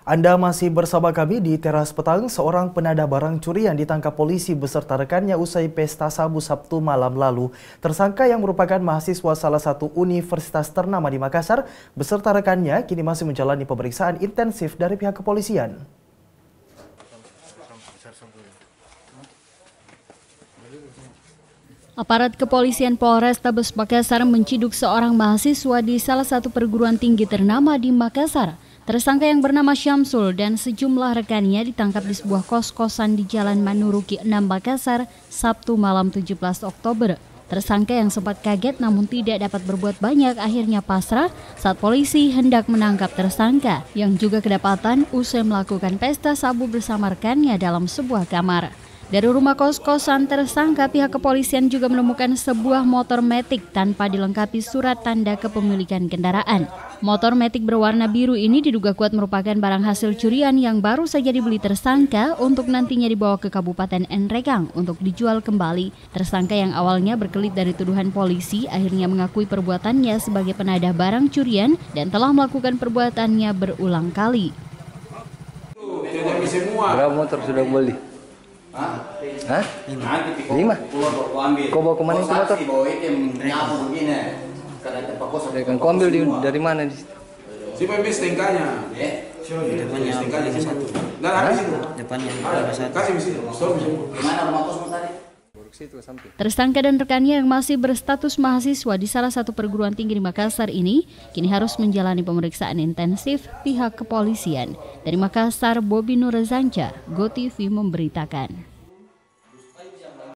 Anda masih bersama kami di Teras Petang. Seorang penadah barang curian ditangkap polisi beserta rekannya usai pesta sabu Sabtu malam lalu. Tersangka yang merupakan mahasiswa salah satu universitas ternama di Makassar beserta rekannya kini masih menjalani pemeriksaan intensif dari pihak kepolisian. Aparat kepolisian Polrestabes Makassar menciduk seorang mahasiswa di salah satu perguruan tinggi ternama di Makassar. Tersangka yang bernama Syamsul dan sejumlah rekannya ditangkap di sebuah kos-kosan di Jalan Manuruki 6 Makassar, Sabtu malam 17 Oktober. Tersangka yang sempat kaget namun tidak dapat berbuat banyak akhirnya pasrah saat polisi hendak menangkap tersangka yang juga kedapatan usai melakukan pesta sabu bersama rekannya dalam sebuah kamar. Dari rumah kos-kosan tersangka, pihak kepolisian juga menemukan sebuah motor matic tanpa dilengkapi surat tanda kepemilikan kendaraan. Motor matic berwarna biru ini diduga kuat merupakan barang hasil curian yang baru saja dibeli tersangka untuk nantinya dibawa ke Kabupaten Nrekang untuk dijual kembali. Tersangka yang awalnya berkelit dari tuduhan polisi akhirnya mengakui perbuatannya sebagai penadah barang curian dan telah melakukan perbuatannya berulang kali. Berapa motor sudah beli? Hah? 5? Kau bawa kemana itu motor? Kau ambil dari mana? Si pembeli stengkanya. Depannya satu. Depannya satu. Kasih di situ. Gimana rumah kosmu tadi? Tersangka dan rekannya yang masih berstatus mahasiswa di salah satu perguruan tinggi di Makassar ini kini harus menjalani pemeriksaan intensif pihak kepolisian. Dari Makassar, Bobi Nur Zanca, GoTV memberitakan.